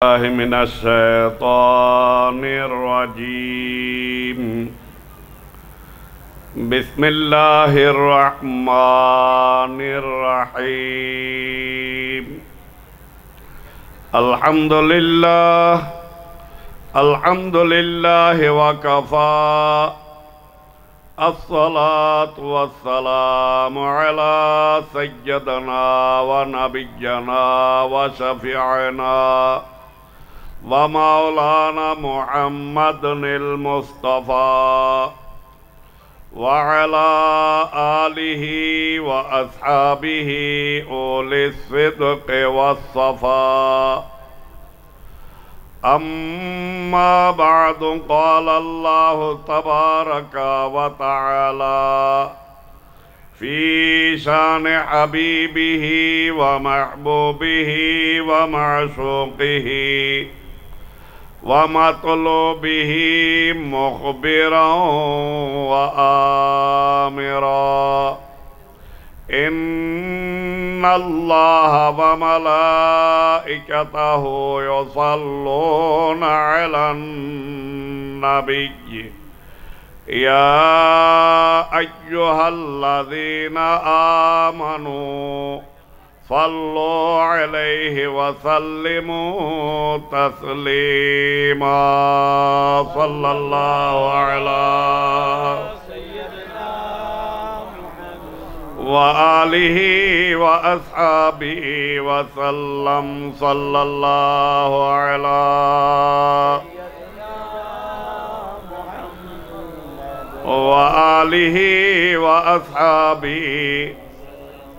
من الشيطان الرجيم. بسم الله الرحمن الرحيم. الحمد لله وكفى. الصلاة والسلام على سيدنا ونبينا وشفيعنا ومولانا محمد المصطفى وعلى آله وأصحابه أولي الصدق والصفاء. أما بعد، قال الله تبارك وتعالى في شان حبيبه ومحبوبه ومعشوقه ومطلوبه مخبرا وآمرا: إن الله وملائكته يصلون على النبي يا أيها الذين آمنوا صلوا عليه وسلموا تسليما. صلى الله على وآله وأصحابه وسلم. صلى الله على وآله وأصحابه.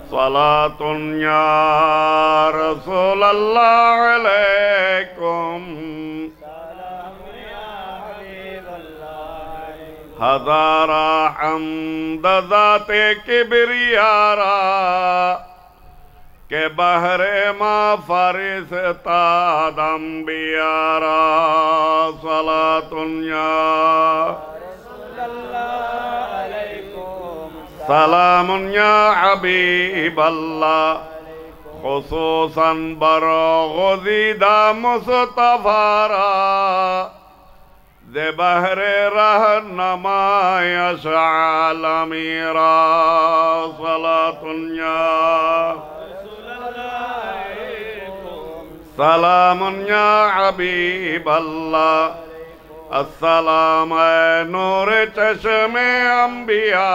صلاة يا رسول الله عليكم، हज़ारा हम्द ज़ाते किबरियारा के बहरे मा फरिश्ता दम्बियारा। सलातुन या सलामुन या हबीबल्लाह, खुसूसन बरोग़ीदा मुस्तफ़ारा दे बहरे रहनुमाय अशअल अमीरा। सलातुन या सलामुन या हबीबल्लाह, अस्सलाम नूर चश्मे अंबिया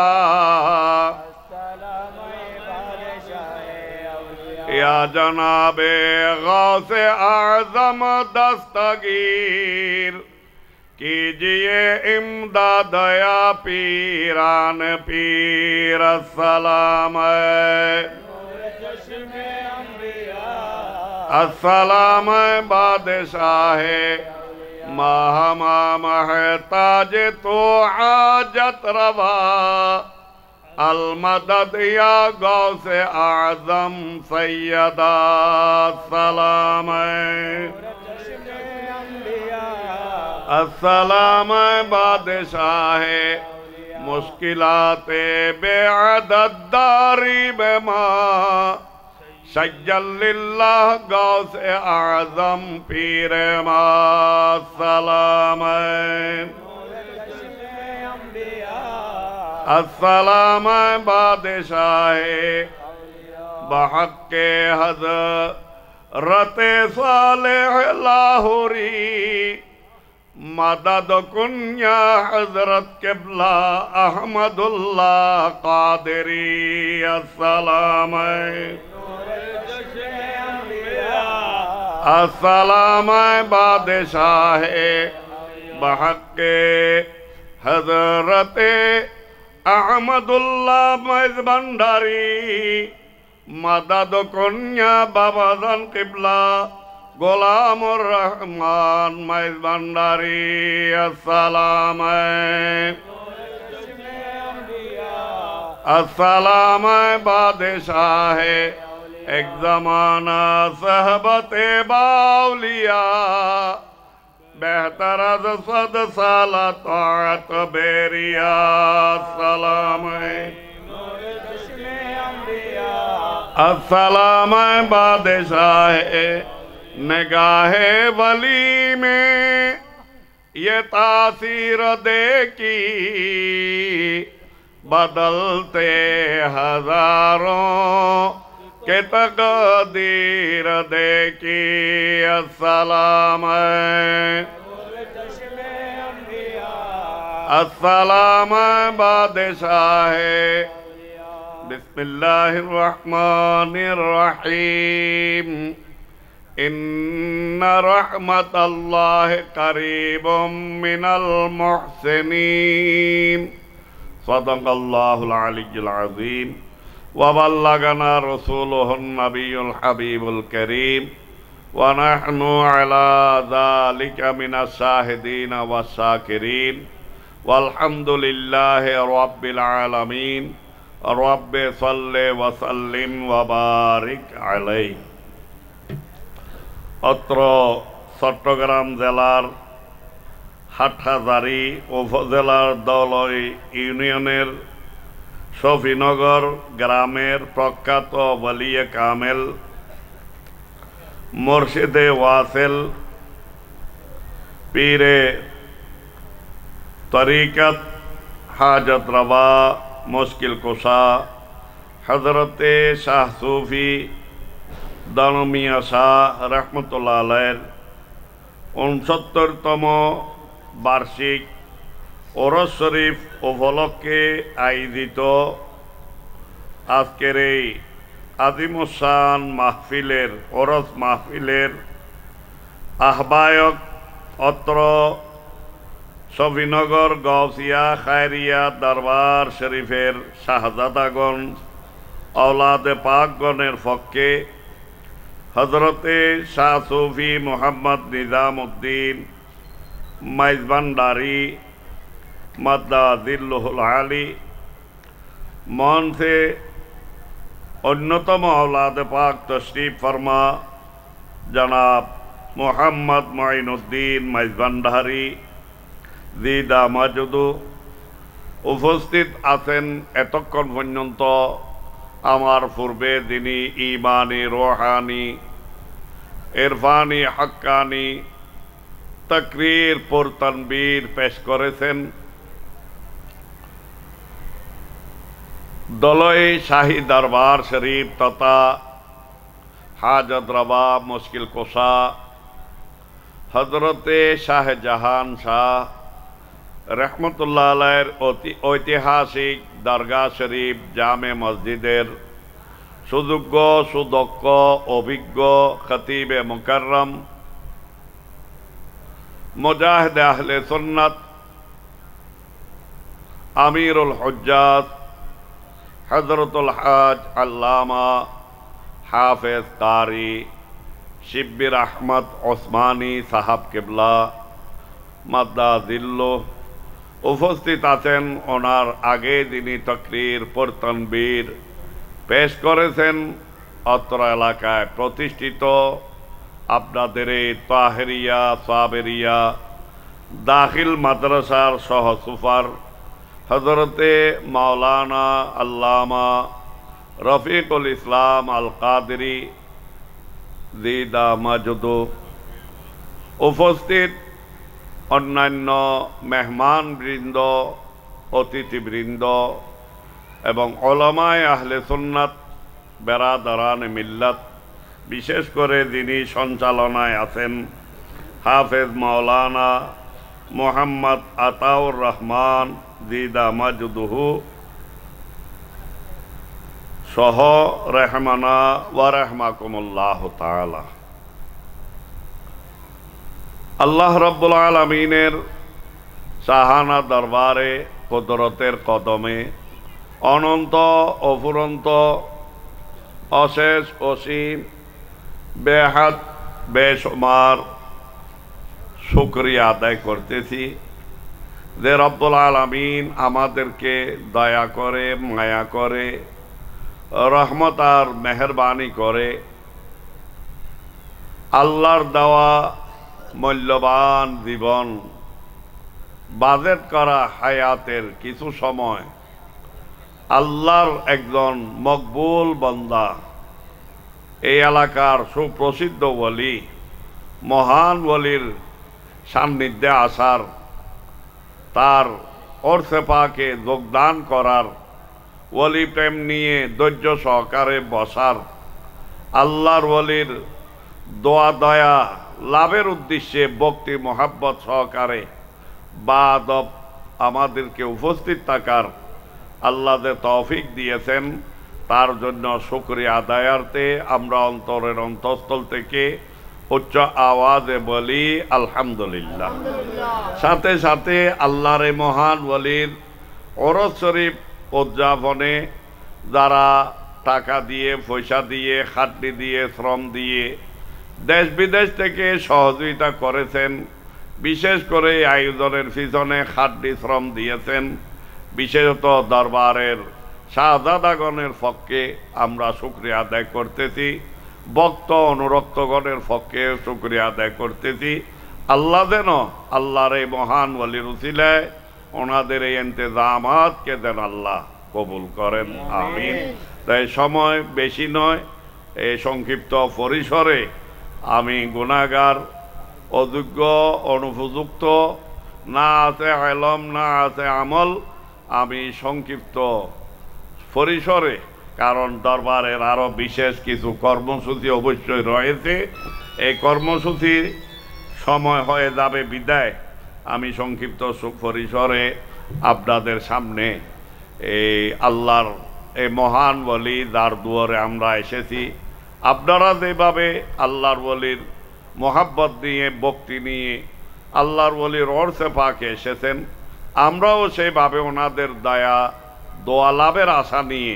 या जनाबे गौसे आज़म दस्तगीर, कीजिए इमदाद या पीरान पीर। अस्सलाम अस्सलाम बादशाह महमा महताज तो हाजत रवा, अलमदद या गौसे आज़म सैयदा। सलाम अस्सलाम बादशाह मुश्किलाते बेअदद दारी बेमा, शज्जलिल्लाह गौसे आज़म पीर मा। सलाम अस्सलाम बादशाह बहक़्क़े हज़रत सालेह लाहौरी, मदद कुन्या हज़रत क़िबला अहमदुल्लाह क़ादिरी। अस्सलाम अस्सलाम बादशाह बहक़्क़े हज़रत अहमदुल्लाह मैज़ भंडारी, मदद कुन्या बाबाज़ान क़िबला गुलामुर रहमान मैज़ भंडारी। अस्सलाम अस्सलाम बादशाह एक ज़माना सहबते बाउलिया, बेहतर अज़ सद साला ताअत बेरिया। अस्सलाम अस्सलाम बादशाह निगाहे वली में ये तासीर देखी बदलते हजारों के तकदीर देखी। अस्सलाम अस्सलाम बादशाह बिस्मिल्लाहिर्रहमानिर्रहीम। इन्ना रहमतल्लाह करीबुम मिनल मुहसिनीन। सदक़ल्लाहुल अलिय्युल अज़ीम व बल्लगना रसूलुहुन नबियुल हबीबुल करीम व नहनु अला ज़ालिका मिनश शाहिदीन वश्शाकिरीन वल्हम्दुलिल्लाहि रब्बिल आलमीन। रब्बि सल्लि व सल्लिम व बारिक अलैहि। अत्र चट्टग्राम जिलार हाटहाजारी उपजेलार दलई इउनियनेर शफीनगर ग्रामेर प्रख्यात वलिये कामेल मुर्शिदे वासिल पीरे तरीक़त हाजत रवा मुश्किल कुशा हजरते शाह सूफी दानमिया शाह रहमतुल्लाह अलैहिर 69तम বার্ষিক ওরস শরীফ উপলক্ষে আয়োজিত আজকের এই আজিমুসান মাহফিলের ওরস মাহফিলের আহ্বায়ক অত্র শফিনগর গাউসিয়া খায়রিয়া দরবার শরীফের শাহজাদাগণ औलादे पाकगণের পক্ষে হযরতে শাহ সুফি মোহাম্মদ নিজামউদ্দিন মাইজভান্ডারী মাদ্দাজিল্লুহুল আলী মন से अन्यतम औलादे पाक तशरीफ फरमा जनाब मोहम्मद मोइनुद्दीन माइजभांडारी জি দামাজুদু উপস্থিত আছেন। এতক্ষণ পর্যন্ত আমার পূর্বে যিনি ইমানি রোহানি ইরফানি হাক্কানি तकरीर पर तनबीर पेश करेছেন दलई शाही दरबार शरीफ तथा हाजत रवा मुश्किल कुशा हजरते शाहजहान शाह रहमतुल्लाह अलैहिर ऐतिहासिक दरगाह शरीफ जामे मस्जिदेर सुयोग्य सुदक्ष अभिज्ञ खतीबे मुकर्रम मुजाहिद अहले सुन्नत अमीरुल हुज्जात हजरतुल हाज अल्लामा हाफिज कारी शिब्बिर अहमद उस्मानी साहब किबला मद्दाजिल्लु उपस्थित आছেন। ওনার আগে যিনি তকরীর পর তনবীর পেশ করেছেন অত্র এলাকায় প্রতিষ্ঠিত আপনাদের তাহেরিয়া সাবেরিয়া দাখিল মাদ্রাসার সহ সুপার হজরতে মাওলানা আল্লামা রফিকুল ইসলাম আল কাদরি জি দামাজুদু উপস্থিত অন্যান্য মেহমান বৃন্দ অতিথিবৃন্দ এবং উলামায়ে আহলে সুন্নাত বেরাদারান মিল্লাত विशेष करे যিনি সঞ্চালনায় আছেন হাফেজ মাওলানা মোহাম্মদ আতাউর রহমান জি দামাজুদুহু সহ রহমানা ওয়া রাহমাকুমুল্লাহ তাআলা। আল্লাহ রাব্বুল আলামিনের শাহানা দরবারে কুদরতের কদমে অনন্ত অফুরন্ত অশেষ অসীম बेहद बेशुमार शुक्रिया आदाय करतेছি যে রব্বুল আলামিন আমাদেরকে দয়া করে মায়া করে রহমত আর মেহেরবানি করে আল্লাহর দেওয়া মূল্যবান জীবন বাজেট করা হায়াতের কিছু সময় আল্লাহর একজন মকবুল বান্দা এই এলাকার সুপ্রসিদ্ধ ওলি মহান ওলির সান্নিধ্যে আসার, তার ওরসে পাকে যোগদান করার, ওলি প্রেম নিয়ে ধৈর্য সহকারে বসার, আল্লাহর ওলির দোয়া দয়া লাভের উদ্দেশ্যে ভক্তি মোহাব্বত সহকারে বা আদব আমাদেরকে উপস্থিত থাকার আল্লাহ যে তৌফিক দিয়েছেন, তার জন্য শুকরিয়া আদায়ার্থে আমরা অন্তরের অন্তঃস্থল থেকে উচ্চ আওয়াজে বলি আলহামদুলিল্লাহ। সাথে সাথে আল্লাহর এই মহান ওলির ওরস শরীফ উদযাপনে যারা টাকা দিয়ে, পয়সা দিয়ে, খাটনি দিয়ে, শ্রম দিয়ে, দেশ বিদেশ থেকে সহযোগিতা করেছেন, বিশেষ করে এই আয়োজনের পিছনে খাটনি শ্রম দিয়েছেন, বিশেষত দরবারের শাহজাদাগণের পক্ষে আমরা শুকরিয়া আদায় করতেছি, ভক্ত অনুরক্তগণের পক্ষে শুকরিয়া আদায় করতেছি। আল্লাহ যেন আল্লাহর এই মহান ওলির উসিলায় ওনাদের এই ইন্তেজামাতকে যেন আল্লাহ কবুল করেন, আমিন। তাই সময় বেশি নয়, এই সংক্ষিপ্ত পরিসরে আমি গুনাহগার, অযোগ্য, অনুপযুক্ত, না আছে ইলম, না আছে আমল, আমি সংক্ষিপ্ত পরিসরে, কারণ দরবারের আরো বিশেষ কিছু কর্মসূচি অবশ্যই রয়েছে, এই কর্মসূচির সময় হয়ে যাবে বিদায় আমি সংক্ষিপ্ত পরিসরে আপনাদের সামনে এই আল্লাহর এই মহান ওলি যার দুয়ারে আমরা এসেছি, আপনারা যেভাবে আল্লাহর ওলির মোহাব্বত নিয়ে, ভক্তি নিয়ে আল্লাহর ওলির ওরসে পাকে এসেছেন, আমরাও সেইভাবে ওনাদের দয়া দোয়া লাভের আশা নিয়ে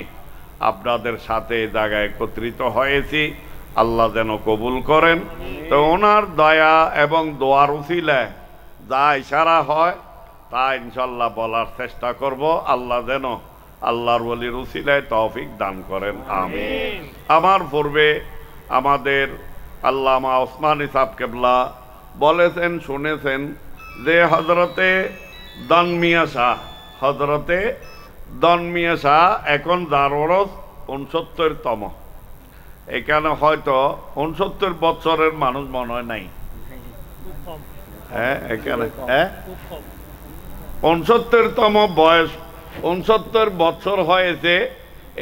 আপনাদের সাথে এই জায়গায় একত্রিত হয়েছি। আল্লাহ যেন কবুল করেন। তো ওনার দয়া এবং দোয়ার উসিলায় যা ইশারা হয় তা ইনশাল্লাহ বলার চেষ্টা করব। আল্লাহ যেন আল্লাহর ওলির উসিলায় তৌফিক দান করেন, আমিন। আমার পূর্বে আমাদের আল্লামা ওসমানী সাহেব কেবলা বলেছেন, শুনেছেন যে হজরতে দনমিয়া শাহ এখন যার ওরস 69তম, এখানে হয়তো 69 বছরের মানুষ মনে হয় নাই, হ্যাঁ এখানে 69তম বয়স, 69 বছর হয়েছে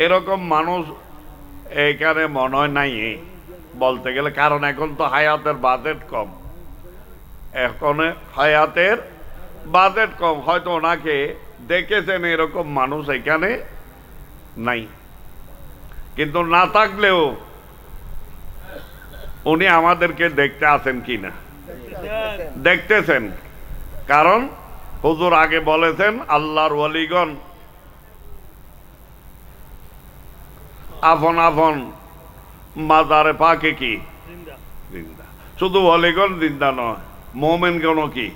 এরকম মানুষ এখানে মনে হয় নাই বলতে গেলে, কারণ এখন তো হায়াতের বাজেট কম, হয়তো ওনাকে দেখেছেন এরকম মানুষ এখানে নাই, কিন্তু না থাকলেও উনি আমাদেরকে দেখতে আসেন কিনা, দেখতেছেন। কারণ হুজুর আগে বলেছেন আল্লাহর ওলিগণ আপন আপন মাজারে পাকে কি জিন্দা, শুধু ওলিগণ জিন্দা নয়, মোমেনগণও কি।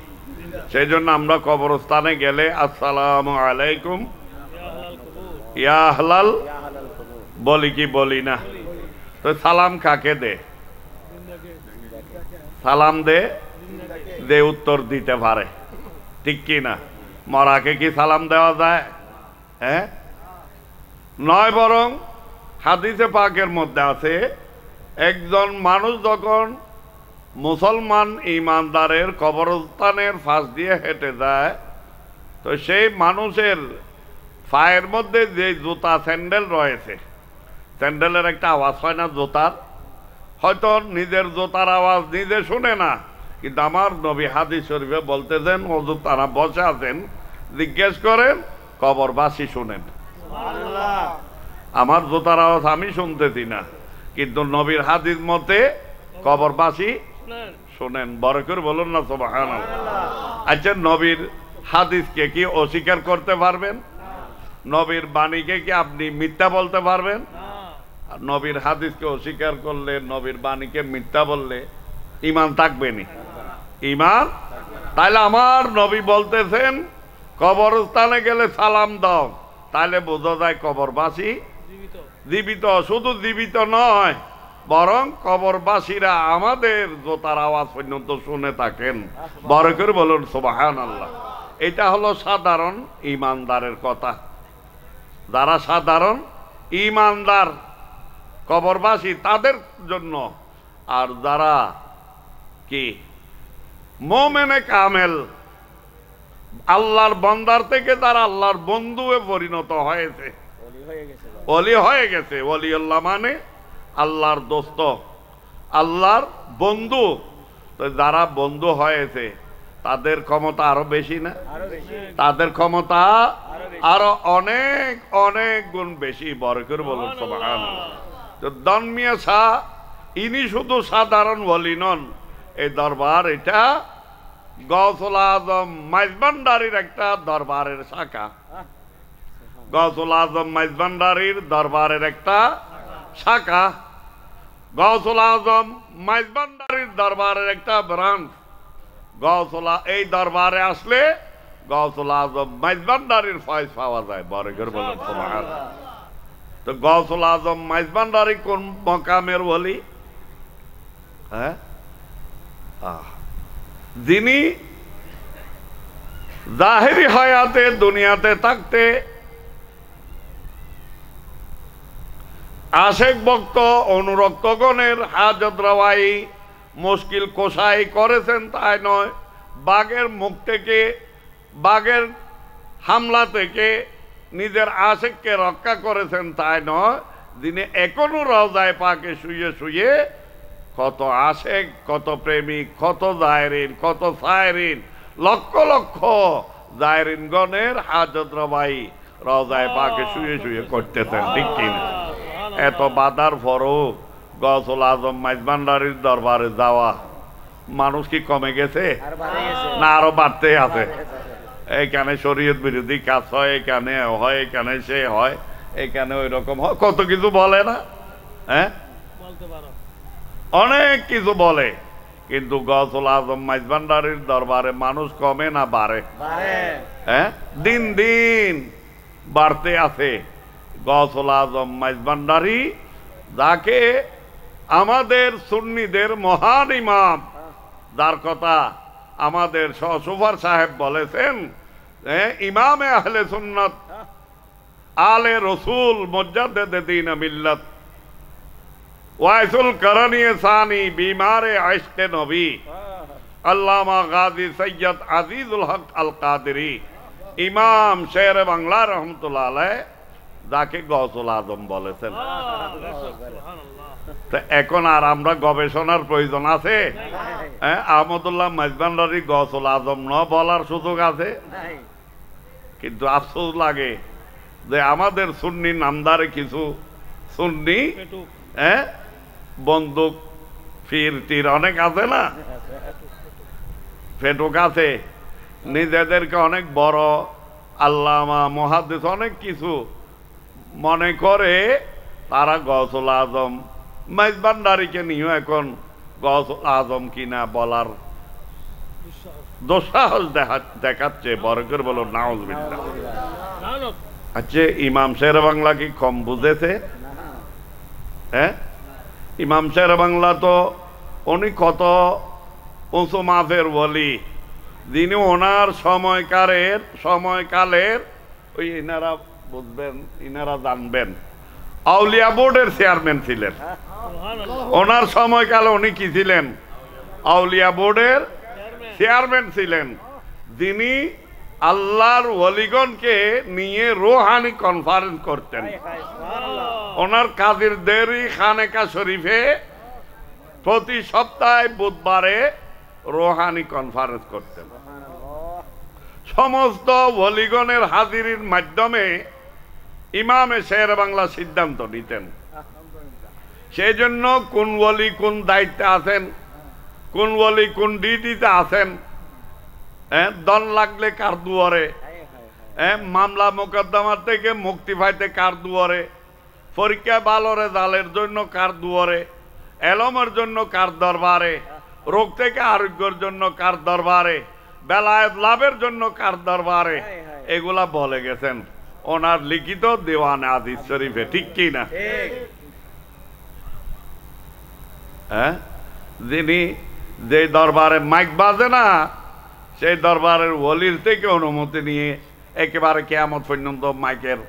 সেই জন্য আমরা কবরস্থানে গেলে আসসালামু আলাইকুম ইয়া আহলাল বলি কি বলি না? তো সালাম কাকে দে? সালাম দে উত্তর দিতে পারে, ঠিক কি না? মরাকে কি সালাম দেওয়া যায়? হ্যাঁ নয়, বরং হাদিসে পাকের মধ্যে আছে একজন মানুষ যখন মুসলমান ইমানদারের কবরস্থানের পাশ দিয়ে হেঁটে যায়, তো সেই মানুষের পায়ের মধ্যে যে জুতা স্যান্ডেল রয়েছে, স্যান্ডেলের একটা আওয়াজ হয় না জুতার, হয়তো নিজের জুতার আওয়াজ নিজে শুনে না, কিন্তু আমার নবী হাদিস শরীফে বলতেছেন, হুজুর তারা বসে আছেন, জিজ্ঞেস করেন কবরবাসী শুনেন। আমার জুতার আওয়াজ আমি শুনতেছি না, কিন্তু নবীর হাদিস মতে কবরবাসী শোনেন। বড় করে বলুন না সুবহানাল্লাহ। আচ্ছা, নবীর হাদিসকে কি অস্বীকার করতে পারবেন? নবীর বাণীকে কি আপনি মিথ্যা বলতে পারবেন? নবীর হাদিসকে অস্বীকার করলে, নবীর বাণীকে মিথ্যা বললে ঈমান থাকবে না, ঈমান। তাইলে আমার নবী বলতেছেন কবরস্থানে গেলে সালাম দাও, তাহলে বোঝা যায় কবরবাসী জীবিত। শুধু জীবিত নয়, বরং কবরবাসীরা আমাদের জোতার আওয়াজ পর্যন্ত শুনে থাকেন। বড় করে বলুন সুবহানাল্লাহ। এটা হলো সাধারণ ঈমানদারের কথা, যারা সাধারণ ঈমানদার কবরবাসী তাদের জন্য। আর যারা কি মোমেনে কামেল, আল্লাহর বান্দার থেকে তারা আল্লাহর বন্ধুয়ে পরিণত হয়েছে, ওলি হয়ে গেছে। ওলিউল্লাহ মানে আল্লাহর দোস্ত, আল্লাহর বন্ধু। তো যারা বন্ধু হয়েছে তাদের ক্ষমতা আরো বেশি না? তাদের ক্ষমতা আরো অনেক অনেক গুণ বেশি। বড় করে বলুন সুবহানাল্লাহ। তো দনমিয়া শাহ ইনি শুধু সাধারণ ওলি নন, এই দরবার এটা গৌসুল আজম মাইজভান্ডারির একটা দরবারের শাখা। গৌসুল আজম মাইজভান্ডারির দরবারের একটা শাখা, গৌসুল আজম মাইজভান্ডারির দরবারের একটা ব্রাঞ্চ। এই দরবারে আসলে গৌসুল আজম মাইজভান্ডারির ফয়েজ পাওয়া যায়। বড় করে বলুন সুবহানাল্লাহ। তো গৌসুল আজম মাইজভান্ডারি কোন মকামের ওলি? হ্যাঁ, যিনি জাহেরি হায়াতে দুনিয়াতে থাকতে আশেক ভক্ত অনুরক্তগণের হাজত রওয়াই মুশকিল কোষাই করেছেন তাই নয়, বাঘের মুখ থেকে, বাঘের হামলা থেকে নিজের আশেককে রক্ষা করেছেন তাই নয়, যিনি এখনো রওজায়ে পাকে শুয়ে শুয়ে কত আশেক, কত প্রেমিক, কত জায়রিন, কত সায়রিন, লক্ষ লক্ষ জায়রিনগণের হাজত রওয়াই রওজায়ে পাকে শুয়ে শুয়ে করতেছেন। ঠিক কিনা? এত বাধার পরও গৌসুল আজম মাইজভান্ডারির দরবারে যাওয়া মানুষ কি কমে গেছে না আরো বাড়তে আছে? এখানে শরীয়ত বিরোধী কাজ হয়, এখানে হয়, এখানে সে হয়, এখানে ওই রকম হয়, কত কিছু বলে না? হ্যাঁ, অনেক কিছু বলে, কিন্তু গৌসুল আজম মাইজভান্ডারির দরবারে মানুষ কমে না বাড়ে? হ্যাঁ, দিন দিন বাড়তে আছে। গৌসুল আজম মাইজভান্ডারি, যাকে আমাদের সুন্নিদের মহান ইমাম, যার কথা আমাদের সুফার সাহেব বলেছেন, ইমামে আহলে সুন্নাত আলে রসুল মুজাদ্দিদ দ্বীন মিল্লাত ওয়াইসুল করনি সানি বিমারে ইশকে নবী আল্লামা গাজী সৈয়দ আজিজুল হক আল কাদেরী, ইমাম শের বাংলা রহমতুল্লাহ আলাইহ, যাকে গৌসুল আজম বলেছেন। এখন আর আমরা গবেষণার প্রয়োজন আছে? আহমদুল্লাহ মাইজভান্ডারি গৌসুল আজম ন বলার সুযোগ আছে? কিন্তু আফসোস লাগে যে আমাদের সুন্নি নামদারে কিছু সুন্নি বন্দুক ফির তীর অনেক আছে না, ফেটুক আছে, নিজেদেরকে অনেক বড় আল্লামা মুহাদ্দিস অনেক কিছু মনে করে, তারা গৌসুল আজম মাইজভান্ডারিকে নিয়ে এখন গৌসুল আজম কিনা বলার দুঃসাহস দেখাচ্ছে। বড় করে বলো নাউজুবিল্লাহ। আচ্ছা, ইমাম শের বাংলা কি কম বুঝেছে? হ্যাঁ, ইমাম শের বাংলা তো উনি কত উঁচু মাপের বলি, যিনি ওনার সময়কালের ওই ইনারা বুঝবেন, ইনারা জানবেন, আউলিয়া বোর্ডের চেয়ারম্যান ছিলেন। ওনার সময়কালে উনি কি ছিলেন? আউলিয়া বোর্ডের চেয়ারম্যান ছিলেন, যিনি আল্লাহর ওলিগণকে নিয়ে রুহানি কনফারেন্স করতেন। ওনার কাদির দেরি খানেকা শরীফে প্রতি সপ্তাহে বুধবারে রুহানি কনফারেন্স করতেন। সমস্ত ওলিগণের হাজিরির মাধ্যমে ইমামে শের বাংলা সিদ্ধান্ত নিতেন। সেই জন্য কোন ওলি কোন দায়িত্বে আছেন, কোন ওলি কোন ডিউটিতে আছেন, দন লাগলে কার দুয়ারে, মামলা মোকদ্দমার থেকে মুক্তি পাইতে কার দুয়ারে, পরীক্ষা ভালো রেজাল্টের জন্য কার দুয়ারে, এলমের জন্য কার দরবারে, রোগ থেকে আরোগ্যের জন্য কার দরবারে, বেলায়েত লাভের জন্য কার দরবারে, এগুলা বলে গেছেন ওনার লিখিত দেওয়ানে হাদিস শরীফে। ঠিক কি না? হ্যাঁ, যিনি যে দরবারে মাইক বাজে না, সেই দরবারের ওলির থেকে অনুমতি নিয়ে একেবারে কিয়ামত পর্যন্ত মাইকের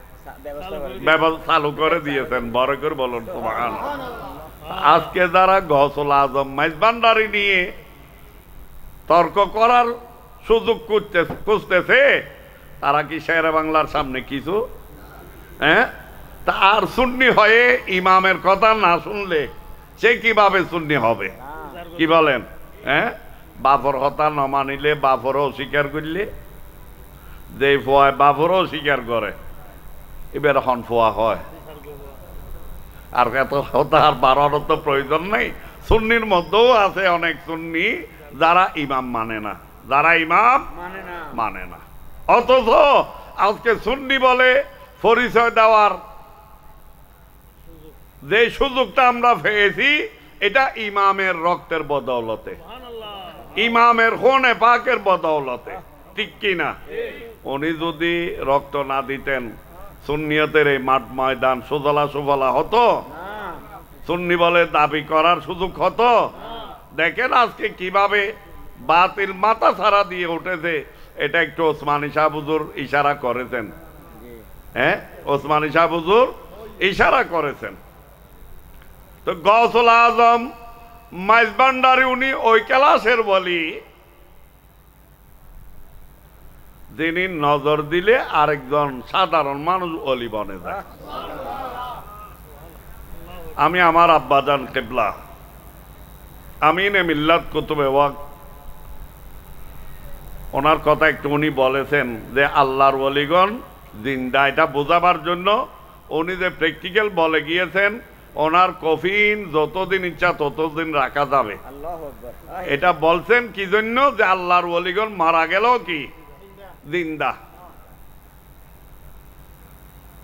ব্যবস্থা চালু করে দিয়েছেন। বড় করে বলুন সুবহানাল্লাহ। আজকে যারা গৌসুল আজম মাইজভান্ডারি নিয়ে তর্ক করার সুযোগ খুঁজতেছে, তারা কি শেরে বাংলার সামনে কিছু? হ্যাঁ, তার সুন্নি হয়ে ইমামের কথা না শুনলে সে কিভাবে সুন্নি হবে? কি বলেন? হ্যাঁ, বাপর কথা ন মানিলে বাপরও স্বীকার করলে, যে ফোয়ায় বাপরও স্বীকার করে, এবার হন ফোয়া হয়। আর এত কথা আর বাড়ানোর তো প্রয়োজন নেই। সুন্নির মধ্যেও আছে অনেক সুন্নি যারা ইমাম মানে না, যারা ইমাম মানে না, অথচ আজকে সুন্নি বলে পরিচয় দেওয়ার যে সুযোগটা আমরা পেয়েছি, এটা ইমামের রক্তের বদৌলতে, ইমামের খুনে পাকের বদৌলতে, ঠিক কিনা? উনি যদি রক্ত না দিতেন, সুন্নিয়তের এই মাঠ ময়দান সুজলা সুফলা হতো? সুন্নি বলে দাবি করার সুযোগ হতো? দেখেন আজকে কিভাবে বাতিল মাথা ছাড়া দিয়ে উঠেছে। এটা একটু ওসমানী শাহ হুজুর ইশারা করেছেন। হ্যাঁ, ওসমানী শাহ হুজুর ইশারা করেছেন। তো গৌসুল আজম মাইজভান্ডারী উনি ওই ক্লাসের বলি, যিনি নজর দিলে আরেকজন সাধারণ মানুষ অলি বনে যায়। আমি আমার আব্বাজান কেবলা আমিন মিল্লাত কুতুবে ওয়াক, ওনার কথা একটু উনি বলেছেন যে আল্লাহর ওলিগণ জিন্দা, এটা বোঝাবার জন্য উনি যে প্র্যাকটিক্যাল বলে গিয়েছেন, ওনার কফিন যতদিন ইচ্ছা ততদিন রাখা যাবে। এটা বলছেন কি জন্য? যে আল্লাহর ওলিগণ মারা গেল কি জিন্দা।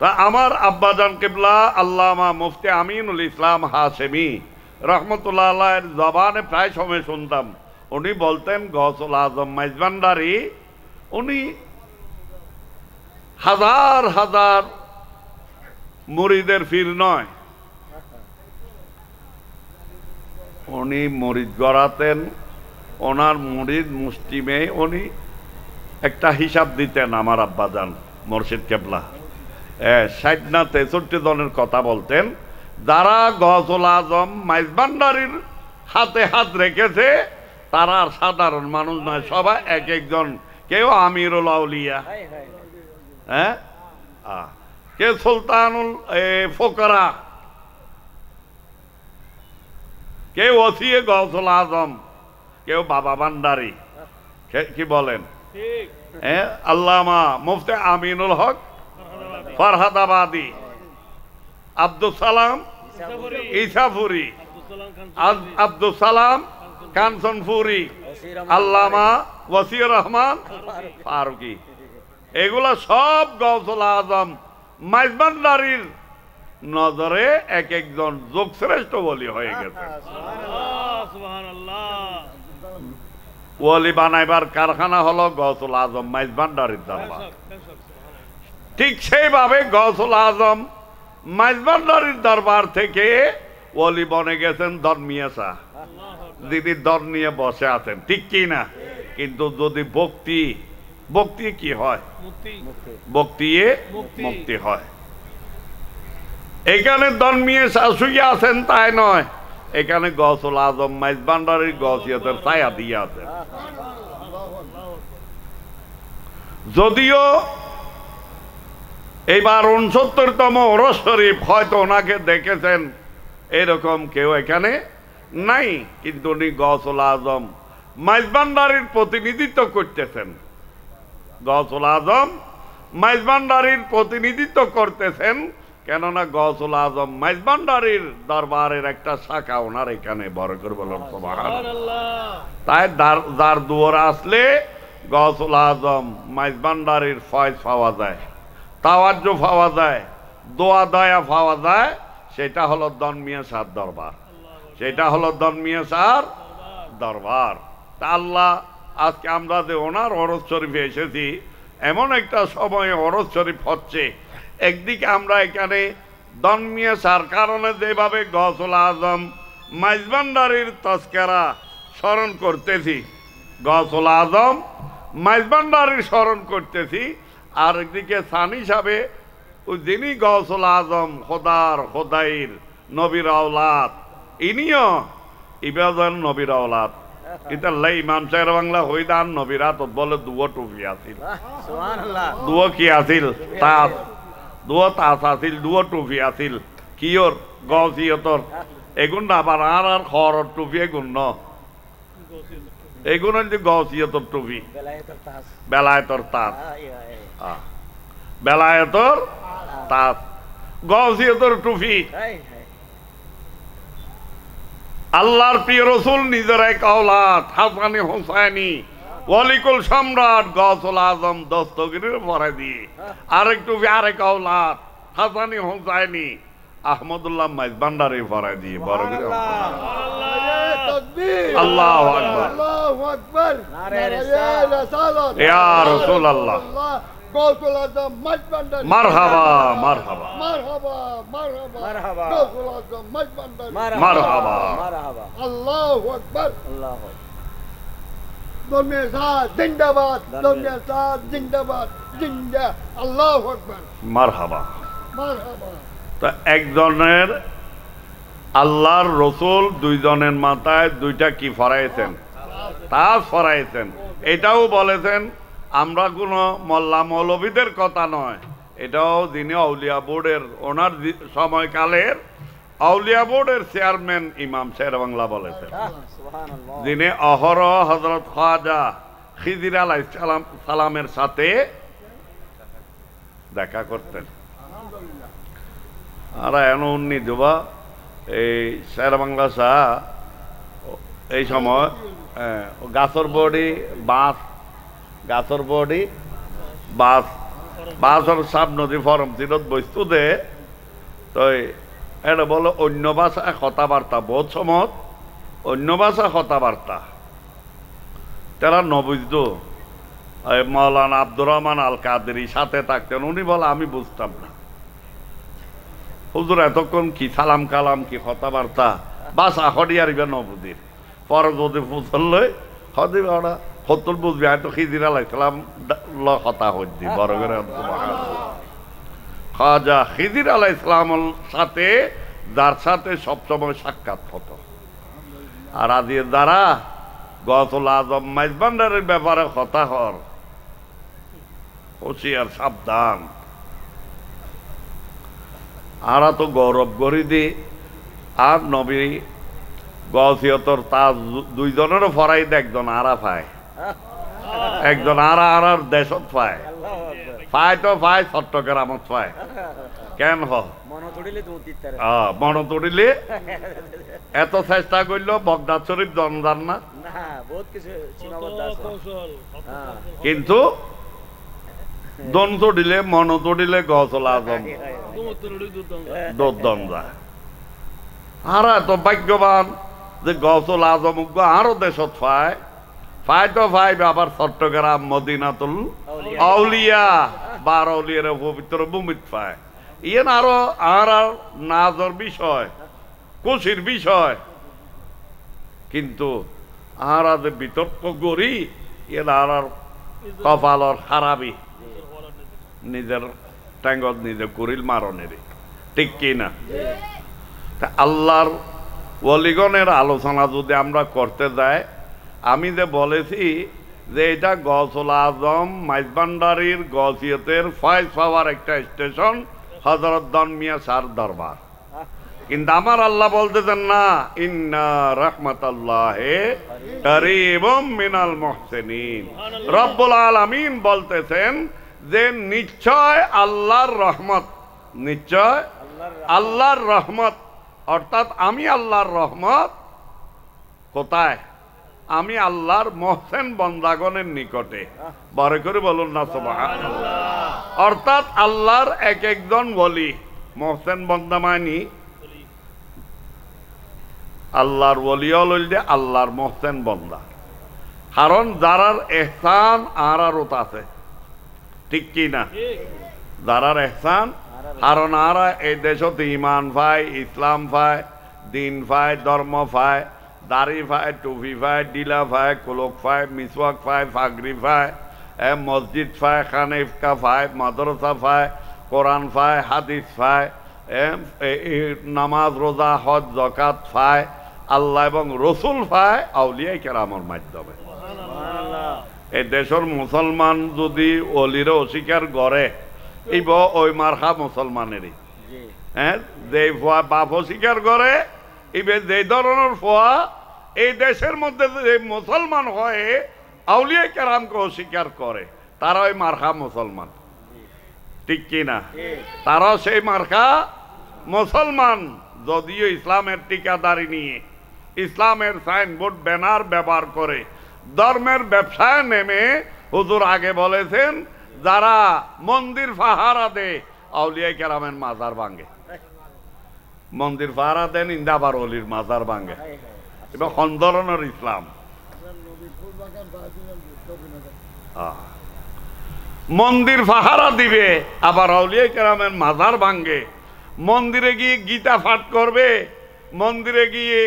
তা আমার আব্বাজান কিবলা আল্লামা মুফতি আমিনুল ইসলাম হাশেমি রহমতুল্লাহ আলাইহির জবানে প্রায় সময় শুনতাম, উনি বলতেন গৌসুল আজম মাইজভান্ডারী উনি হাজার হাজার মুরিদের পীর নয়, উনি মুরিদ গড়াতেন। ওনার মুরিদ মুসলিমে উনি একটা হিসাব দিতেন আমার আব্বাজান মুর্শিদ কেবলা, ৬০ না ৬৩ জনের কথা বলতেন, যারা গৌসুল আজম মাইজভান্ডারীর হাতে হাত রেখেছে তারা আর সাধারণ মানুষ নয়, সবাই এক একজন, কেউ আমিরুল আউলিয়া, হ্যাঁ, কেউ সুলতানুল ফোকরা, কেউ ওসিয়ে গৌসুল আজম, কেউ বাবা ভান্ডারী। কি বলেন? আল্লামা মুফতি আমিনুল হক ফরহাদাবাদী, আব্দুল সালাম ইসাফুরি, আব্দুল সালাম কাঞ্চনপুরি, আল্লামা ওয়াসিউর রহমান ফারুকি, এগুলা সব গৌসুল আজম মাইজভান্ডারীর নজরে এক একজন যোগশ্রেষ্ঠ ওলি হয়ে গেছে। ওলি বানাইবার কারখানা হলো গৌসুল আজম মাইজভান্ডারীর দরবার। ঠিক সেইভাবে গৌসুল আজম মাইজভান্ডারীর দরবার থেকে ওলি বনে গেছেন ধর্মিয়া শাহ, যিনি দর নিয়ে বসে আছেন, ঠিক কি না? কিন্তু যদি ভক্তি কি হয়? ভক্তি মুক্তি হয়। এখানে ধর্মিয়া শাহ শুয়ে আছেন তাই নয়, এখানে গৌসুল আজম মাইজভান্ডারীর গৌসিয়তের ছায়া দিয়ে আছে। যদিও এইবার ৬৯তম ওরস শরীফ, হয়তো ওনাকে দেখেছেন, এরকম কেউ এখানে নাই, কিন্তু উনি গৌসুল আজম মাইজভান্ডারীর প্রতিনিধিত্ব করতেছেন। গৌসুল আজম মাইজভান্ডারীর প্রতিনিধিত্ব করতেছেন, কেননা গৌসুল আজম মাইজভান্ডারীর দরবারের একটা শাখা ওনার এখানে, বড় করে বলুন সুবহানাল্লাহ। তাই যার দুয়ার আসলে গৌসুল আজম মাইজভান্ডারীর ফয়েজ পাওয়া যায়, তাওয়াজ্জু পাওয়া যায়, দোয়া দয়া পাওয়া যায়, সেটা হলো ধর্মিয়া শাহ দরবার, সেটা হলো ধর্মিয়া শাহ দরবার। তা আল্লাহ আজকে আমরা যে ওনার ওরস শরীফে এসেছি, এমন একটা সময়ে ওরস শরীফ হচ্ছে, একদিকে আমরা এখানে ধর্মিয়া শাহর কারণে যেভাবে গৌসুল আজম মাইজভান্ডারীর তস্করা স্মরণ করতেছি, গৌসুল আজম মাইজভান্ডারীর স্মরণ করতেছি, আর একদিকে সানি সাহেবে যিনি গৌসুল আজম খোদাইর নবীর আওলাদ, ইনিও ইবাদন নবীর আওলাদ, এটা লাই ইমাম সাহেব বাংলা হইদান নবীরা তো বলে দুয়ো টুপি আছিল দুয়ো কি আছিল তাস দুয়ো তাস আছিল দুয়ো টুপি আছিল কিয়র গসিয়তর এগুন আবার আর খরর টুপি এগুন ন এগুন হচ্ছে গসিয়তর টুপি বেলায়েতর তাস বেলায়েতর তাস গসিয়তর টুপি আল্লাহর প্রিয় রসুল নিজের এক আওলাদ হাসানি হোসাইনি ওয়ালিকুল সম্রাট গৌসুল আজম দস্তগিরির পরে দিয়ে আরেক টুপি আরেক আওলাদ হাসানি হোসাইনি আহমদুল্লাহ মাইজ ভান্ডারি পরে দিয়ে বড় করে আল্লাহু আকবার আল্লাহু আকবার ইয়া রাসূলুল্লাহ গৌসুল আজম মাইজ ভান্ডারি মারহাবা মারহাবা মারহাবা মারহাবা মারহাবা গৌসুল আজম মাইজ ভান্ডারি মারহাবা মারহাবা আল্লাহু আকবার আল্লাহু দুনিয়া সাদ জিন্দাবাদ দুনিয়া সাদ জিন্দাবাদ জিন্দা আল্লাহু আকবার মারহাবা মারহাবা তো একজনের আল্লাহর রসুল দুইজনের মাথায় দুইটা কি ফরাইছেন তাজ ফরাইছেন এটাও বলেছেন আমরা কোনো মোল্লা মৌলবীদের কথা নয় এটাও যিনি আউলিয়া বোর্ডের ওনার সময়কালের আউলিয়া বোর্ডের চেয়ারম্যান ইমাম শের বাংলা বলেছেন যিনি অহরহ হযরত খাজা খিজির আলাইহিস সালামের সাথে দেখা করতেন আর উন্নি দেবা এই শের বাংলা শাহ এই সময় গাছর বডি বাঁশ গাছর বডি বাস বাসর সাব নদী ফরম চিরত বস্তু দে তো এটা বলো অন্য ভাষায় কথাবার্তা বহুত সময় অন্য ভাষায় কথাবার্তা তারা নবুঝত মৌলানা আব্দুর রহমান আল কাদেরী সাথে থাকতেন উনি বলে আমি বুঝতাম না হুজুর এতক্ষণ কি সালাম কালাম কি কথাবার্তা বাসা হরিয়ারিবে নবুদির পরে যদি ফুসল হদিবে ওরা হতুল বুঝবি হয়তো খিজির আলাইহিস সালাম কথা হইদি বড় করে খাজা খিজির আলাইহিস সালামের সাথে যার সাথে সবসময় সাক্ষাৎ হতো আর আদির দ্বারা গৌসুল আজম মাইজ ভান্ডারের ব্যাপারে কথা হর হুঁশিয়ার সাবধান আরা তো গৌরব করি দি আর নবী গৌসিয়তর তাজ দুইজনেরও ফরাই একজন আরা পায় একজন আর দেশত পায় পায় তো পায় চট্টগ্রামত পায় কেন মন তড়িলে এত চেষ্টা করলো বগদাদ শরীফ জনজান না কিন্তু দন তড়িলে মন তড়িলে গৌসুল আজম দোদ্দন্দা আর এত ভাগ্যবান যে গৌসুল আজম আরো দেশত পায় পায় তো পাইবে আবার চট্টগ্রাম মদিনাতুল আউলিয়া বার আউলিয়ার পবিত্র ভূমিত পায় ইয়েন আরো আর নাজর বিষয় খুশির বিষয় কিন্তু আর যে বিতর্ক করি ইয়েন আর কপালর খারাপই নিজের ট্যাঙ্গত নিজে করিল মারণের ঠিক কিনা আল্লাহর ওয়ালিগণের আলোচনা যদি আমরা করতে যাই আমি যে বলেছি যে এটা গৌসুল আজম মাইজ ভান্ডারির গসিয়তের ফয়েজ পাওয়ার একটা স্টেশন হযরত দন মিয়া শাহর দরবার কিন্তু আমার আল্লাহ বলতেছেন না ইন্না রাহমাতাল্লাহি কারীবুম মিনাল মুহসিনিন রব্বুল আলামিন বলতেছেন যে নিশ্চয় আল্লাহর রহমত নিশ্চয় আল্লাহর রহমত অর্থাৎ আমি আল্লাহর রহমত কোথায় আমি আল্লাহর মহসেন বন্দাগণের নিকটে বড় করে বলুন না সুবহানাল্লাহ অর্থাৎ আল্লাহর এক একজন ওলি মহসেন বন্দা মানি আল্লাহর ওলি হল যে আল্লাহর মহসেন বন্দা কারণ যারার এহসান আর আছে ঠিক কি না যারার এহসান কারণ আর এই দেশত ইমান পায় ইসলাম পায় দিন পায় ধর্ম পায় দাড়ি পায় টুপি পায় ডিলা পায় কুলক পায় মিসওয়াক পায় ফাগরি পায় মসজিদ পায় খানিফকা পায় মাদ্রাসা পায় কোরআন পায় হাদিস পায় নামাজ রোজা হজ যাকাত পায় আল্লাহ এবং রসুল পায় আউলিয়ায়ে কেরামের মাধ্যমে। এই দেশের মুসলমান যদি অলিরে অস্বীকার করে ইব ওই মার্খা মুসলমানেরই, হ্যাঁ, যে ফোয়া বাপ অস্বীকার করে ইবে যে ধরনের ফোয়া এই দেশের মধ্যে যে মুসলমান হয়ে আউলিয়ায়ে কেরামকে অস্বীকার করে তারা ওই মার্খা মুসলমান, ঠিক কিনা? তারা সেই মার্খা মুসলমান, যদিও ইসলামের টিকাদারি নিয়ে ইসলামের সাইনবোর্ড ব্যানার ব্যবহার করে ধর্মের ব্যবসায় নেমে হুজুর আগে বলেছেন যারা মন্দির পাহারা দেয় আউলিয়ায়ে কেরামের মাজার ভাঙে, মন্দির পাহারা দেন ইন্দা আবার অলির মাজার ভাঙে, এবং কোন ধরনের ইসলাম? মন্দির পাহারা দিবে আবার আউলিয়ায়ে কেরামের মাজার ভাঙে, মন্দিরে গিয়ে গীতা পাঠ করবে, মন্দিরে গিয়ে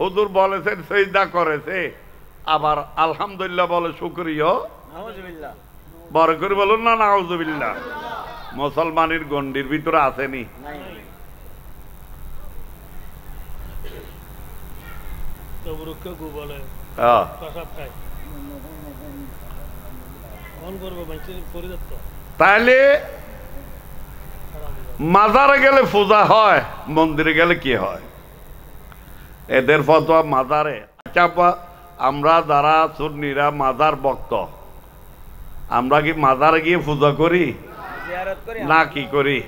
হুজুর বলেছেন সিজদা করেছে, আবার আলহামদুলিল্লাহ বলে শুকরিয়া বড় করে বলুন না নাউজুবিল্লাহ। মুসলমানের গণ্ডির ভিতরে আসেনি। তাহলে মাজারে গেলে পূজা হয়, মন্দিরে গেলে কি হয়? এদের ফতোয়া মাজারে। আচ্ছা, আমরা যারা সুন্নিরা মাজার ভক্ত, আমরা কি মাজারে গিয়ে পূজা করি না কি করি?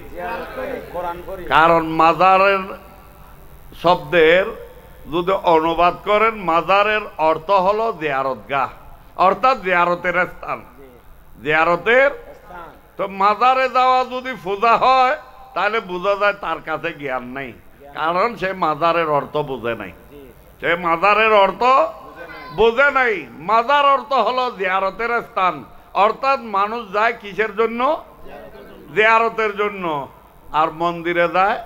কারণ মাজারের শব্দের যদি অনুবাদ করেন, মাজারের অর্থ হলো জিয়ারতগাহ, অর্থাৎ জিয়ারতের স্থান, জিয়ারতের। তো মাজারে যাওয়া যদি পূজা হয় তাহলে বোঝা যায় তার কাছে জ্ঞান নেই, কারণ সে মাজারের অর্থ বুঝে নাই, সে মাজারের অর্থ বুঝে নাই। মাজার অর্থ হলো জিয়ারতের স্থান, অর্থাৎ মানুষ যায় কিসের জন্য? জিয়ারতের জন্য। আর মন্দিরে যায়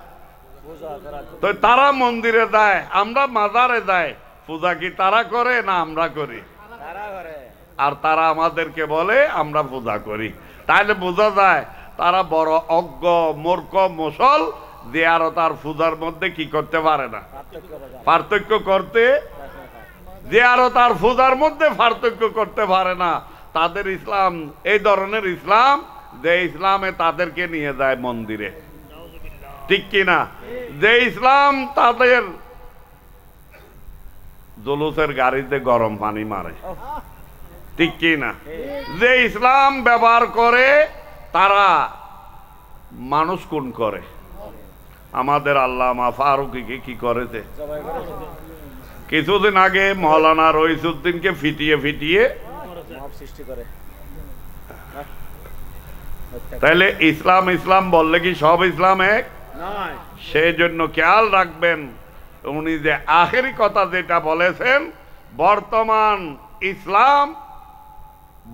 তো তারা মন্দিরে যায়, আমরা মাজারে যাই, পূজা কি তারা করে না আমরা করি? আর তারা আমাদেরকে বলে আমরা পূজা করি। তাহলে বোঝা যায় তারা বড় অজ্ঞ, মূর্খ, মুসল। জিয়ারত আর পূজার মধ্যে কি করতে পারে না, পার্থক্য করতে। জিয়ারত আর পূজার মধ্যে পার্থক্য করতে পারে না। তাদের ইসলাম এই ধরনের ইসলাম যে ইসলামে তাদেরকে নিয়ে যায় মন্দিরে, ঠিক কিনা? যে ইসলাম তাদের জুলুসের গাড়িতে গরম পানি মারে, ঠিক কিনা? যে ইসলাম ব্যবহার করে তারা মানুষ খুন করে। আমাদের আল্লামা ফারুকীকে কি করেছে? কিছুদিন আগে মৌলানা রইসুদ্দিনকে ফিটিয়ে ফিটিয়ে সৃষ্টি করে। তাহলে ইসলাম ইসলাম বললে কি সব ইসলাম এক? সেই জন্য খেয়াল রাখবেন, উনি যে আখেরি কথা যেটা বলেছেন, বর্তমান ইসলাম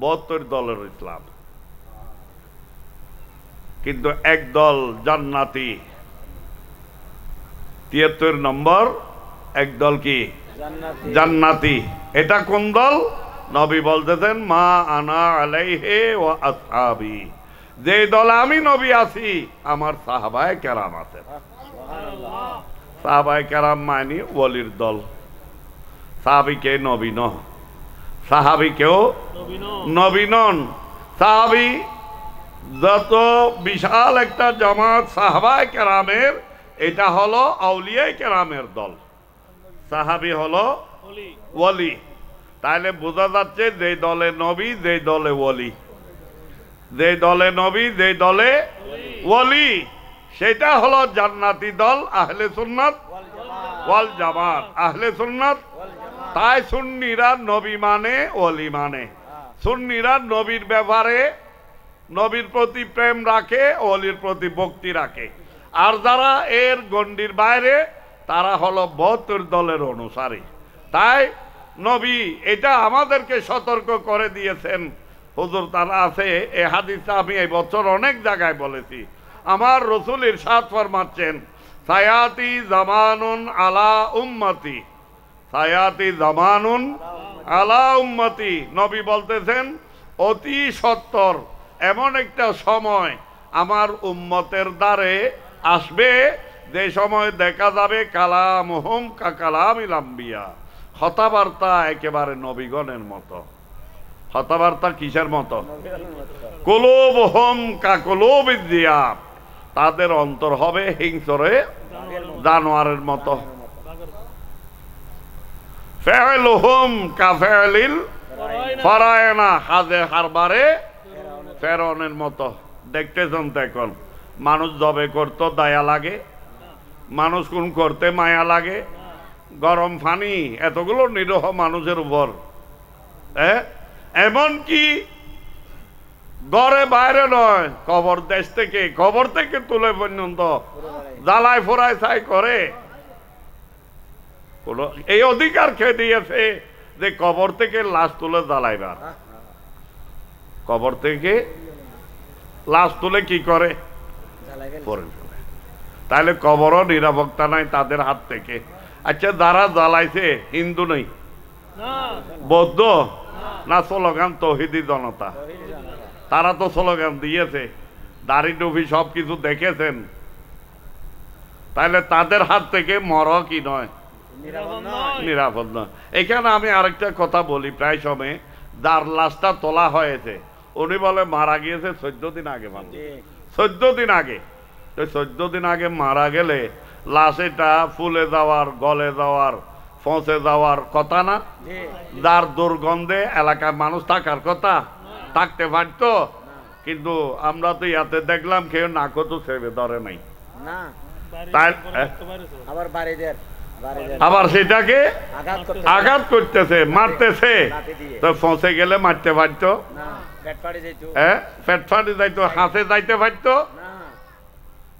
72 দলের ইসলাম, কিন্তু এক দল জান্নাতি, 73 নম্বর এক দল কি জান্নাতি। এটা কোন দল? নবী বলতেছেন মা আনা আলাইহি ওয়া আসহাবি, যে দলে আমি নবী আছি আমার সাহাবায়ে কেরাম আছেন। সাহাবায়ে কেরাম মানে ওলির দল। সাহাবী কে নবী নন, সাহাবী কেউ নবী নন। সাহাবী যত বিশাল একটা জামাত সাহাবায়ে কেরামের, এটা হলো আউলিয়ায়ে কেরামের দল। সাহাবী হলো ওলি। তাহলে বোঝা যাচ্ছে যে দলে নবী, যে দলে ওলি, যে দলে নবী, যে দলে ওলি, সেটা হলো জান্নাতি দল, আহলে সুন্নাত ওয়াল জামাত। আহলে সুন্নাত। তাই সুন্নিরা নবী মানে, ওলি মানে। সুন্নিরা নবীর ব্যাপারে, নবীর প্রতি প্রেম রাখে, ওলির প্রতি ভক্তি রাখে। আর যারা এর গণ্ডির বাইরে তারা হলো 72 দলের অনুসারী। তাই নবী এটা আমাদেরকে সতর্ক করে দিয়েছেন। হুজুর তারা আছে, এ হাদিসটা আমি এই বছর অনেক জায়গায় বলেছি। আমার রাসূল ইরশাদ ফরমাচ্ছেন, সায়াতি জামানুন আলা উম্মতি, সায়াতি জামানুন আলা উম্মতি। নবী বলতেছেন অতি সত্বর এমন একটা সময় আমার উম্মতের দ্বারে আসবে যে সময় দেখা যাবে কালামুহুম কাকালামিল আম্বিয়া, কথাবার্তা একেবারে নবীগণের মতো। কথাবার্তা কিসের মতো? কুলুবুহুম কাকুলুবিদ দিয়াব, তাদের অন্তর হবে হিংস্রে জানোয়ারের মতো। ফেলুহুম কাফেলিল ফরায়না, হাজে হারবারে ফেরনের মতো। দেখতেছেন তো এখন মানুষ জবে করতে দয়া লাগে, মানুষ কোন করতে মায়া লাগে, গরম পানি এতগুলো নিরহ মানুষের উপর, এমনকি ঘরে বাইরে নয়, কবর থেকে তুলে পর্যন্ত জ্বালায় ফোড়ায় ছাই করে। এই অধিকার খেয়ে দিয়েছে যে কবর থেকে লাশ তুলে জ্বালাইবার। কবর থেকে লাশ তুলে কি করে? তাহলে কবরও নিরাপত্তা নাই তাদের হাত থেকে। আচ্ছা, যারা জ্বালাইছে হিন্দু নেই, বৌদ্ধ না স্লোগান তৌহিদি জনতা? তারা তো স্লোগান দিয়েছে, দাড়ি টুপি সবকিছু দেখেছেন। তাহলে তাদের হাত থেকে মর কি নয়? নিরাপদ নয়। এখানে আমি আরেকটা কথা বলি, প্রায় সময় যার লাশটা তোলা হয়েছে উনি বলে মারা গিয়েছে 14 দিন আগে। 14 দিন আগে। তো 14 দিন আগে মারা গেলে লাশ এটা ফুলে যাওয়ার, গলে যাওয়ার, ফসে যাওয়ার কথা না? যার দুর্গন্ধে এলাকায় মানুষ থাকার কথা, থাকতে পারত। কিন্তু আমরা তো ইয়াতে দেখলাম কেউ নাকও তো ছেড়ে ধরে নাই, আবার সেটাকে আঘাত করতেছে, মারতেছে। তো ফসে গেলে মারতে পারত, পেট ফাটে যাইতো, হাতে যাইতে পারত।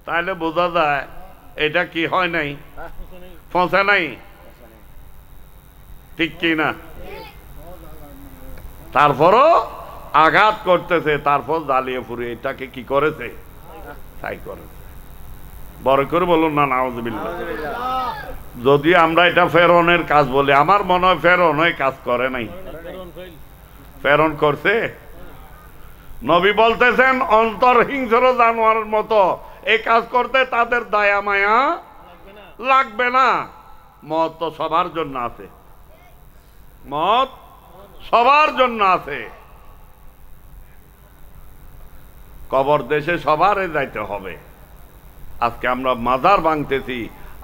তাহলে বোঝা যায় এটা কি হয় নাই, ফসে নাই, ঠিক কি না? তারপরও আঘাত করতেছে, তারপর জ্বালিয়ে ফুরে এটাকে কি করেছে? তাই করেছে। বড় করে বলুন না নাউজুবিল্লাহ। যদি আমরা এটা ফেরনের কাজ বলি, আমার মনে হয় ফেরন ওই কাজ করে নাই, ফেরন করছে। নবী বলতেছেন অন্তর হিংস্র জানোয়ারের মতো, এই কাজ করতে তাদের দয়া মায়া লাগবে না। মত তো সবার জন্য আছে, মত সবার জন্য আছে। কবর দেশে সবারই যাইতে হবে। আজকে আমরা মাজার ভাঙতেছি,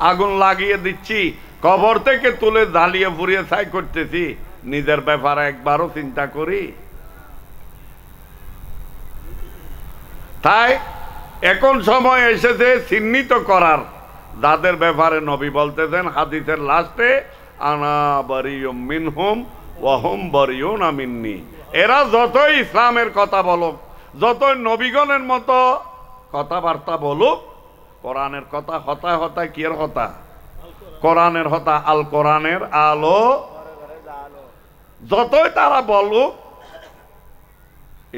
আগুন লাগিয়ে দিচ্ছি, কবর থেকে তুলে জ্বালিয়ে পুড়িয়ে ছাই করতেছি। নিজের ব্যাপারে একবারও চিন্তা করি? তাই এখন সময় এসেছে চিহ্নিত করার, যাদের ব্যাপারে নবী বলতেছেন হাদিসের লাস্টে, আনা বারিউম মিনহুম ওয়া হুম বারিউনা মিন্নি। এরা যতই ইসলামের কথা বলুক, যতই নবীগণের মতো কথাবার্তা বলুক, কোরআনের কথা হতায় হতায়, কি এর হতা? কোরআনের হতা, আল কোরআনের আলো। যতই তারা বলুক,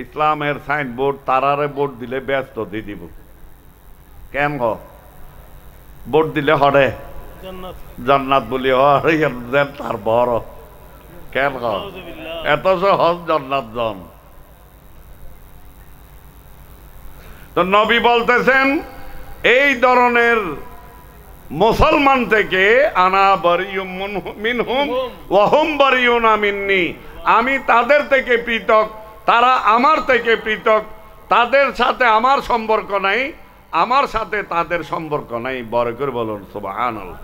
ইসলামের সাইনবোর্ড তারারে বোর্ড দিলে ব্যস্ত দিয়ে দিব। কেন বোর্ড দিলে হরে জান্নাত বলি তার বড় কেন এত সহজ জান্নাত জন। তো নবী বলতেছেন এই ধরনের মুসলমান থেকে আনা বারিউম মিনহুম ওয়া হুম বারিউনা মিন্নি, আমি তাদের থেকে পৃথক, তারা আমার থেকে পৃথক। তাদের সাথে আমার সম্পর্ক নাই, আমার সাথে তাদের সম্পর্ক নাই। বড় করে বলুন সুবহানাল্লাহ।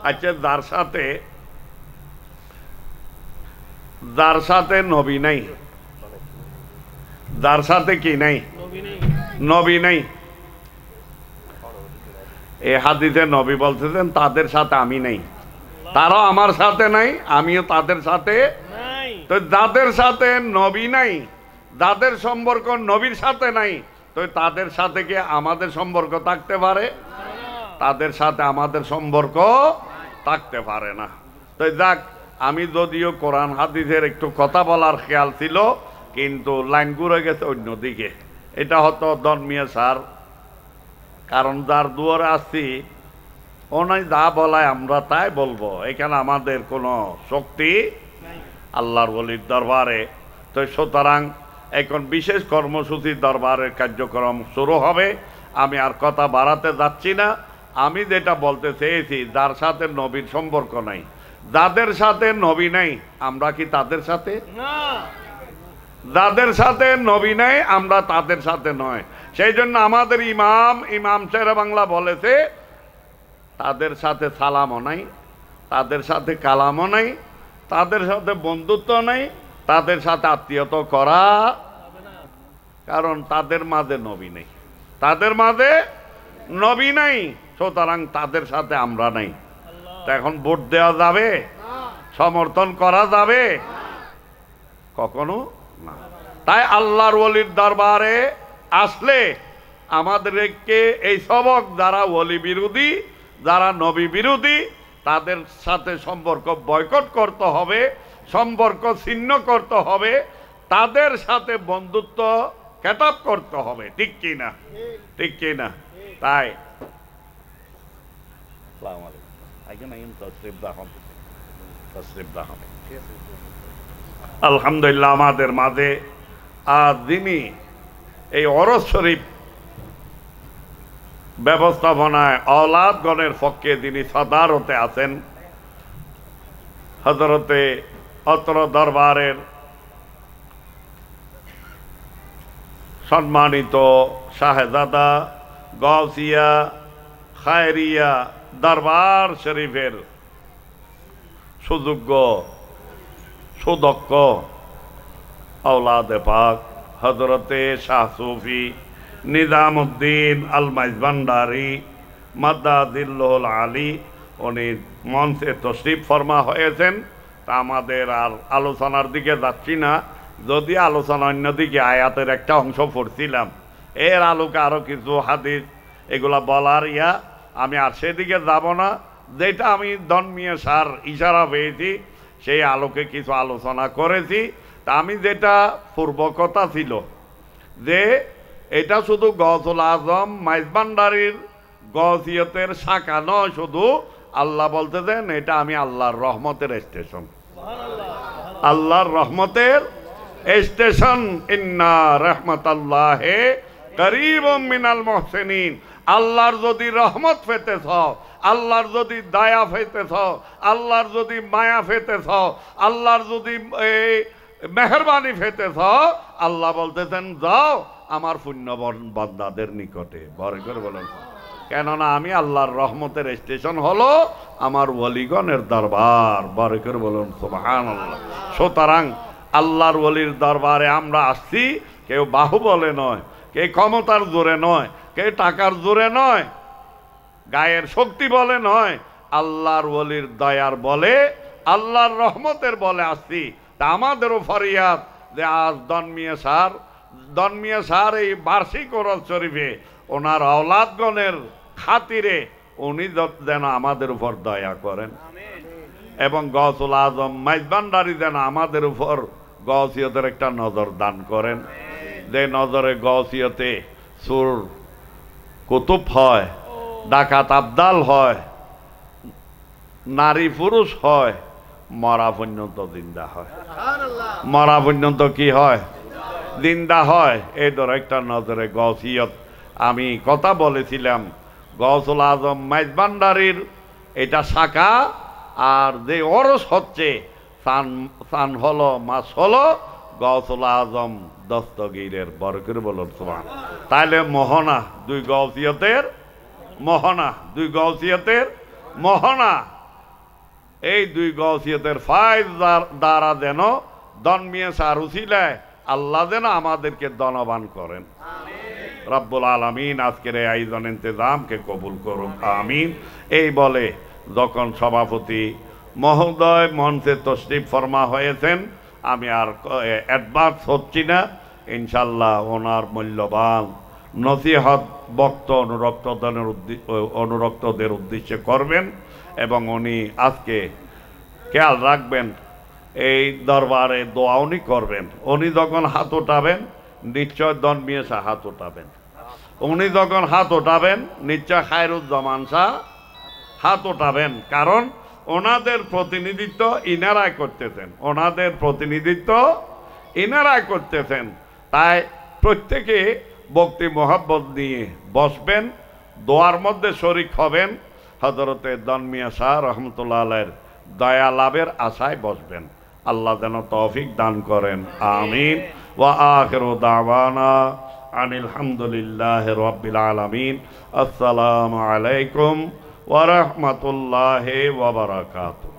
আচ্ছা, যার সাথে নবী নাই, যার সাথে কি নাই? নবী নাই। এই হাদিসে নবী বলতেছেন তাদের সাথে আমি নাই, তারাও আমার সাথে নাই, আমিও তাদের সাথে। তো যাদের সাথে নবী নাই, যাদের সম্পর্ক নবীর সাথে নাই, তো তাদের সাথে কি আমাদের সম্পর্ক থাকতে পারে? তাদের সাথে আমাদের সম্পর্ক থাকতে পারে না। তো যাক, আমি যদিও কোরআন হাদিসের একটু কথা বলার খেয়াল ছিল, কিন্তু লাইন ঘুরে গেছে অন্যদিকে। এটা হতো ধর্মীয় সার, কারণ যার দুয়ারে আসছি ওনাই যা বলায় আমরা তাই বলবো। এখানে আমাদের কোনো শক্তি আল্লাহর ওলির দরবারে। তো সুতরাং এখন বিশেষ কর্মসূচির দরবারের কার্যক্রম শুরু হবে। আমি আর কথা বাড়াতে যাচ্ছি না। আমি যেটা বলতে চেয়েছি, যার সাথে নবীর সম্পর্ক নাই, যাদের সাথে নবী নাই, আমরা কি তাদের সাথে? যাদের সাথে নবী নাই আমরা তাদের সাথে নয়। সেই জন্য আমাদের ইমাম শেরে বাংলা বলেছে, তাদের সাথে সালামও নাই, তাদের সাথে কালামও নাই, তাদের সাথে বন্ধুত্ব নাই, তাদের সাথে আত্মীয়তা করা, কারণ তাদের মাঝে নবী নেই, তাদের মাঝে নবী নাই, সুতরাং তাদের সাথে আমরা নাই। এখন ভোট দেওয়া যাবে? সমর্থন করা যাবে? কখনো না। তাই আল্লাহর ওলির দরবারে আসলে আমাদেরকে এই সবক, যারা ওলি বিরোধী, যারা নবী বিরোধী, তাদের সাথে সম্পর্ক বয়কট করতে হবে, সম্পর্ক ছিন্ন করতে হবে, তাদের সাথে বন্ধুত্ব কেটাপ করতে হবে। ঠিক কি না? ঠিক কি না? তাই আলহামদুলিল্লাহ আমাদের মাঝে আজ যিনি এই অরস শরীফ ব্যবস্থাপনায় আওলাদগণের পক্ষে যিনি সদারতে আছেন, হযরতে অত্র দরবারের সম্মানিত শাহজাদা গাউসিয়া খায়রিয়া দরবার শরীফের সুযোগ্য সুদক্ষ আওলাদে পাক হযরতে শাহ সুফি নিজামুদ্দিন আল মাইজভান্ডারি মাদ্দাদিল্লাহুল আলী, উনি মঞ্চে তশরিফ ফরমা হয়েছেন। তা আমাদের আর আলোচনার দিকে যাচ্ছি না, যদি আলোচনা অন্যদিকে আয়াতের একটা অংশ পড়ছিলাম, এর আলোকে আরও কিছু হাদিস এগুলা বলার আমি আর সেদিকে যাব না। যেটা আমি ধর্মীয় সার ইশারা পেয়েছি সেই আলোকে কিছু আলোচনা করেছি। তা আমি যেটা পূর্ব কথা ছিল যে এটা শুধু গৌসুল আজম মাইজভান্ডারির গৌসিয়তের শাখা নয়, শুধু আল্লাহ বলতে দেন এটা আমি আল্লাহর রহমতের স্টেশন, আল্লাহর রহমতের স্টেশন। ইন্না রাহমাতাল্লাহি করিবুম মিনাল মুহসিনিন। আল্লাহর যদি রহমত পেতেছ, আল্লাহর যদি দয়া পেতেছ, আল্লাহর যদি মায়া পেতেছ, আল্লাহর যদি মেহরবানি পেতেছ, আল্লাহ বলতেছেন যাও আমার পুণ্যবান বান্দাদের নিকটে। বড় করে বলেন, কেননা আমি আল্লাহর রহমতের স্টেশন হলো আমার ওলিগণের দরবার। বড় করে বলুন সুবহানাল্লাহ। সুতরাং আল্লাহর ওলির দরবারে আমরা আসছি, কেউ বাহুবলে নয়, কেউ ক্ষমতার জোরে নয়, কেউ টাকার জোরে নয়, গায়ের শক্তি বলে নয়, আল্লাহর ওলির দয়ার বলে, আল্লাহর রহমতের বলে আসছি। তা আমাদেরও ফরিয়াদ যে আজ দনমিয়া সার এই বার্ষিক ওরস শরীফে ওনার আওলাদগণের খাতিরে উনি যেন আমাদের উপর দয়া করেন, এবং গৌসুল আজম মাইজভান্ডারি যেন আমাদের উপর গৌসিয়তের একটা নজর দান করেন, যে নজরে গৌসিয়তে সুর কুতুব হয়, ডাকাত আবদাল হয়, নারী পুরুষ হয়, মরা পর্যন্ত জিন্দা হয়। মরা পর্যন্ত কি হয়? জিন্দা হয়। এই ধর একটা নজরে গৌসিয়ত। আমি কথা বলেছিলাম গৌসুল আজম মাইজভান্ডারির এটা শাখা, আর যে ওরস হচ্ছে সান হলো মাস হলো গৌসুল আজম দস্তগীরের। বরকর বলুন সুবহানাল্লাহ। তাইলে মোহনা দুই গৌসিয়তের মোহনা, দুই গৌসিয়তের মোহনা। এই দুই গৌসিয়তের ফায়দ দ্বারা যেন দনমিয়া সারুসিলায় আল্লাহ যেন আমাদেরকে ধনবান করেন। রব্বুল আলামিন আজকের এই আয়োজন ইন্তজামকে কবুল করুন, আমিন। এই বলে যখন সভাপতি মহোদয় মঞ্চে তশরিফ ফরমা হয়েছেন, আমি আর অ্যাডভান্স হচ্ছি না। ইনশাল্লাহ ওনার মূল্যবান নসিহত বক্ত অনুরক্তদের উদ্দেশ্যে করবেন, এবং উনি আজকে খেয়াল রাখবেন এই দরবারে দোয়া উনি করবেন। উনি যখন হাত ওঠাবেন নিশ্চয় দনমিয়া শাহ হাত ওঠাবেন, উনি যখন হাত ওঠাবেন নিশ্চয় খায়রুজ্জামান শাহ হাত ওঠাবেন, কারণ ওনাদের প্রতিনিধিত্ব ইনারাই করতেছেন, ওনাদের প্রতিনিধিত্ব ইনারাই করতেছেন। তাই প্রত্যেকে ভক্তি মোহাব্বত নিয়ে বসবেন, দোয়ার মধ্যে শরিক হবেন, হযরতে দনমিয়া শাহ রহমতুল্লাহ আলাইহির দয়া লাভের আশায় বসবেন। আল্লাহ যেন তৌফিক দান করেন, আমিন। ওয়া আখিরু দাওয়ানা আনিল হামদুলিল্লাহি রাব্বিল আলামিন। আসসালামু আলাইকুম ওয়া রাহমাতুল্লাহি ওয়া বারাকাতুহু।